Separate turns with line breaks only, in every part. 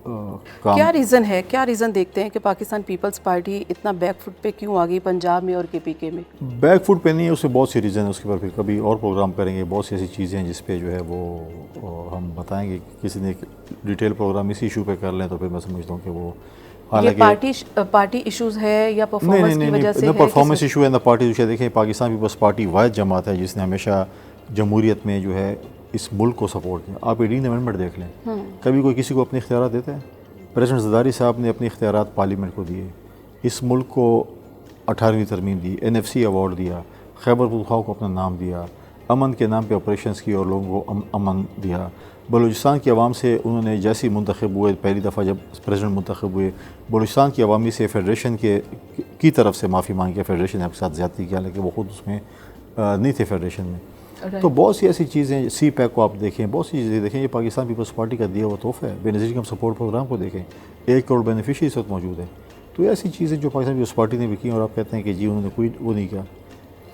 کام.
کیا ریزن دیکھتے ہیں کہ پاکستان پیپلز پارٹی اتنا بیک فٹ پہ کیوں آ گئی پنجاب میں اور KPK میں؟
بیک فٹ پہ نہیں ہے، اس میں بہت سی ریزن ہے، اس کے اوپر پھر کبھی اور پروگرام کریں گے. بہت سی ایسی چیزیں ہیں جس پہ جو ہے وہ ہم بتائیں گے. کسی نے ڈیٹیل پروگرام اسی ایشو پہ کر لیں تو پھر میں سمجھتا ہوں کہ وہ
یہ پارٹی ایشوز ہے یا پرفارمنس کی وجہ سے ہے؟
پرفارمنس ایشو ہے نہ پارٹی ایشو ہے. دیکھیں پاکستان پیپلز پارٹی واحد جماعت ہے جس نے ہمیشہ جمہوریت میں جو ہے اس ملک کو سپورٹ کیا. آپ 18 امینڈمنٹ دیکھ لیں، کبھی کوئی کسی کو اپنے اختیارات دیتا ہے؟ پریزیڈنٹ زرداری صاحب نے اپنے اختیارات پارلیمنٹ کو دیے، اس ملک کو 18ویں ترمیم دی، NFC ایوارڈ دیا، خیبر پختونخوا کو اپنا نام دیا، امن کے نام پہ آپریشنز کی اور لوگوں کو امن دیا. بلوچستان کی عوام سے انہوں نے جیسی منتخب ہوئے، پہلی دفعہ جب پریزیڈنٹ منتخب ہوئے، بلوچستان کی عوامی سے فیڈریشن کی طرف سے معافی مانگی کہ فیڈریشن نے آپ کے ساتھ زیادتی کیا، لیکن وہ خود اس میں نہیں تھے فیڈریشن میں. تو بہت سی ایسی چیزیں، CPAC کو آپ دیکھیں، بہت سی چیزیں دیکھیں. یہ پاکستان پیپلز پارٹی کا دیا ہوا تحفہ ہے. بے نظیر کم سپورٹ پروگرام کو دیکھیں، 1 کروڑ بینیفیشری اس وقت موجود ہے. تو ایسی چیزیں جو پاکستان پیپلز پارٹی نے بھی کی اور آپ کہتے ہیں کہ جی انہوں نے کوئی وہ نہیں کیا،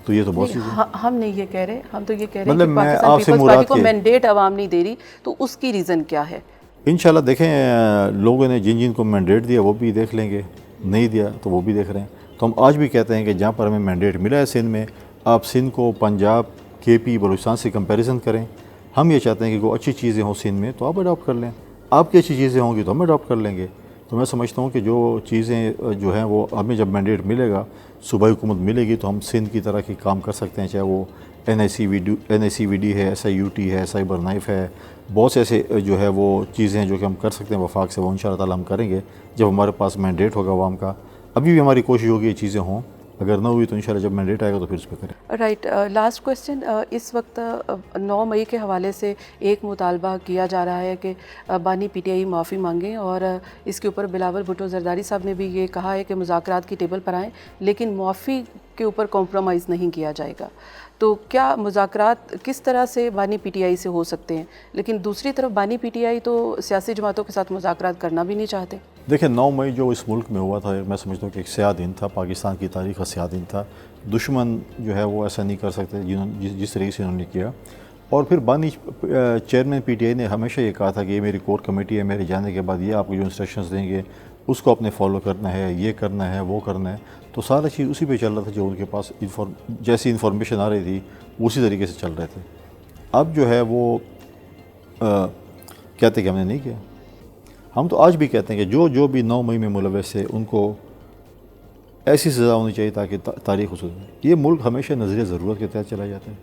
تو یہ تو بہت سی چیزیں.
ہم نہیں یہ کہہ رہے، ہم تو یہ کہہ رہے ہیں
مطلب
کہ
میں
پاکستان
آپ سے
پیپلز
مراد
پارٹی کو
کہ
مینڈیٹ عوام نہیں دے رہی، تو اس کی ریزن کیا ہے؟
انشاءاللہ دیکھیں لوگوں نے جن کو مینڈیٹ دیا وہ بھی دیکھ لیں گے، نہیں دیا تو وہ بھی دیکھ رہے ہیں. تو ہم آج بھی کہتے ہیں کہ جہاں پر ہمیں مینڈیٹ ملا ہے سندھ میں، آپ سندھ کو پنجاب، KP، بلوچستان سے کمپیریزن کریں. ہم یہ چاہتے ہیں کہ کوئی اچھی چیزیں ہوں سندھ میں تو آپ اڈاپٹ کر لیں، آپ کی اچھی چیزیں ہوں گی تو ہم اڈاپٹ کر لیں گے. تو میں سمجھتا ہوں کہ جو چیزیں جو ہیں وہ ہمیں جب مینڈیٹ ملے گا، صوبائی حکومت ملے گی تو ہم سندھ کی طرح کے کام کر سکتے ہیں، چاہے وہ NICVD ہے، SIUT ہے، سائبر نائف ہے. بہت سے ایسے جو ہے وہ چیزیں ہیں جو کہ ہم کر سکتے ہیں وفاق سے، وہ ان شاء اللہ تعالیٰ ہم کریں گے جب ہمارے پاس مینڈیٹ ہوگا عوام کا. ابھی بھی ہماری کوشش ہوگی یہ چیزیں ہوں، اگر نہ ہوئی تو انشاءاللہ جب مینڈیٹ آئے گا تو پھر اس پہ کریں.
رائٹ. Last question. اس وقت 9 مئی کے حوالے سے ایک مطالبہ کیا جا رہا ہے کہ بانی PTI معافی مانگیں، اور اس کے اوپر بلاول بھٹو زرداری صاحب نے بھی یہ کہا ہے کہ مذاکرات کی ٹیبل پر آئیں لیکن معافی کے اوپر کمپرومائز نہیں کیا جائے گا. تو کیا مذاکرات کس طرح سے بانی PTI سے ہو سکتے ہیں؟ لیکن دوسری طرف بانی PTI تو سیاسی جماعتوں کے ساتھ مذاکرات کرنا بھی نہیں چاہتے.
دیکھیں 9 مئی جو اس ملک میں ہوا تھا، میں سمجھتا ہوں کہ ایک سیاہ دن تھا، پاکستان کی تاریخ کا سیاہ دن تھا. دشمن جو ہے وہ ایسا نہیں کر سکتے جس طریقے سے انہوں نے کیا. اور پھر بانی چیئرمین PTI نے ہمیشہ یہ کہا تھا کہ یہ میری کور کمیٹی ہے، میرے جانے کے بعد یہ آپ کو جو انسٹرکشنز دیں گے اس کو اپنے فالو کرنا ہے، یہ کرنا ہے، وہ کرنا ہے. تو سارا چیز اسی پہ چل رہا تھا، جو ان کے پاس جیسی انفارمیشن آ رہی تھی اسی طریقے سے چل رہے تھے. اب جو ہے وہ کہتے کہ ہم نے نہیں کیا. ہم تو آج بھی کہتے ہیں کہ جو بھی 9 مئی میں ملوث ہے ان کو ایسی سزا ہونی چاہیے تاکہ تاریخ اس. یہ ملک ہمیشہ نظریہ ضرورت کے تحت چلا جاتا ہے،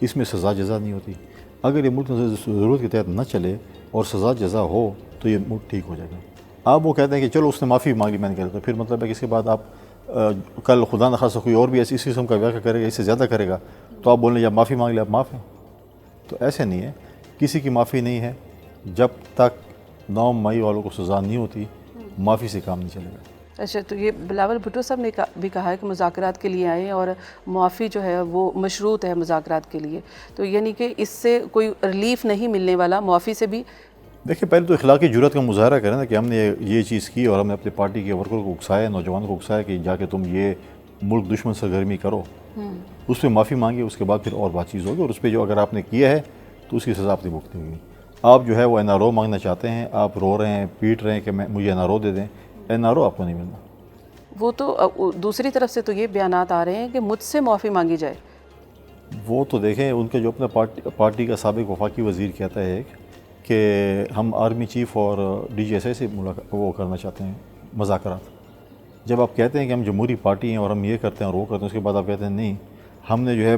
اس میں سزا جزا نہیں ہوتی. اگر یہ ملک نظریہ ضرورت کے تحت نہ چلے اور سزا جزا ہو تو یہ ملک ٹھیک ہو جائے گا. آپ وہ کہتے ہیں کہ چلو اس نے معافی مانگی میں نے کہا، تو پھر مطلب ہے کہ اس کے بعد آپ کل خدا نخواستہ کوئی اور بھی ایسی اس قسم کا واقعہ کرے گا، اس سے زیادہ کرے گا، تو آپ بولیں یا معافی مانگ لیں آپ معاف ہیں. تو ایسے نہیں ہے، کسی کی معافی نہیں ہے. جب تک 9 مئی والوں کو سزا نہیں ہوتی معافی سے کام نہیں چلے گا.
اچھا. تو یہ بلاول بھٹو صاحب نے بھی کہا ہے کہ مذاکرات کے لیے آئیں اور معافی جو ہے وہ مشروط ہے مذاکرات کے لیے. تو یعنی کہ اس سے کوئی ریلیف نہیں ملنے والا معافی سے بھی.
دیکھیں پہلے تو اخلاقی جرات کا مظاہرہ کریں نا کہ ہم نے یہ چیز کی اور ہم نے اپنے پارٹی کے ورکروں کو اکسایا، نوجوانوں کو اکسایا کہ جا کے تم یہ ملک دشمن سرگرمی کرو. اس پہ معافی مانگے، اس کے بعد پھر اور بات چیز ہوگی. اور اس پہ جو اگر آپ نے کیا ہے تو اس کی سزا آپ نے بھگتنی ہوگی. آپ جو ہے وہ NRO مانگنا چاہتے ہیں، آپ رو رہے ہیں، پیٹ رہے ہیں کہ مجھے NRO دے دیں. NRO آپ کو نہیں ملنا.
وہ تو دوسری طرف سے تو یہ بیانات آ رہے ہیں کہ مجھ سے معافی مانگی جائے.
وہ تو دیکھیں ان کے جو اپنا پارٹی کا سابق وفاقی وزیر کہتا ہے کہ ہم آرمی چیف اور DGSI سے وہ کرنا چاہتے ہیں مذاکرات. جب آپ کہتے ہیں کہ ہم جمہوری پارٹی ہیں اور ہم یہ کرتے ہیں اور وہ کرتے ہیں، اس کے بعد آپ کہتے ہیں نہیں ہم نے جو ہے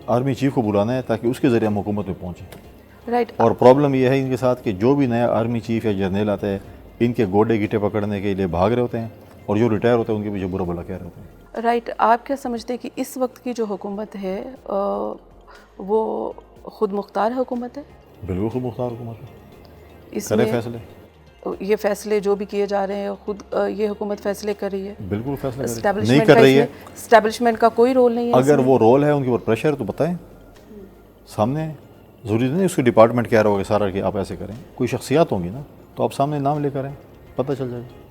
آرمی چیف کو بلانا ہے تاکہ اس کے ذریعے ہم حکومت میں پہنچیں.
رائٹ.
اور پرابلم یہ ہے ان کے ساتھ کہ جو بھی نیا آرمی چیف یا جرنیل آتا ہے ان کے گوڈے گیٹے پکڑنے کے لیے بھاگ رہے ہوتے ہیں، اور جو ریٹائر ہوتے ہیں ان کے پیچھے برا بھلا کہہ رہے ہوتے ہیں.
رائٹ. آپ کیا سمجھتے ہیں کہ اس وقت کی جو حکومت ہے وہ خود مختار حکومت ہے؟
بالکل خود مختار حکومت ہے.
اس
کرے
میں
فیصلے،
یہ فیصلے جو بھی کیے جا رہے ہیں خود یہ حکومت فیصلے کر رہی ہے.
بالکل فیصلے نہیں کر رہی ہے.
اسٹیبلشمنٹ کا کوئی رول نہیں ہے.
اگر وہ رول ہے ان کے اوپر پریشر تو بتائیں سامنے. ضروری نہیں اس کو ڈپارٹمنٹ کہہ رہا ہوگا سارا کہ آپ ایسے کریں. کوئی شخصیات ہوں گی نا تو آپ سامنے نام لے کر آئیں، پتہ چل جائے گا.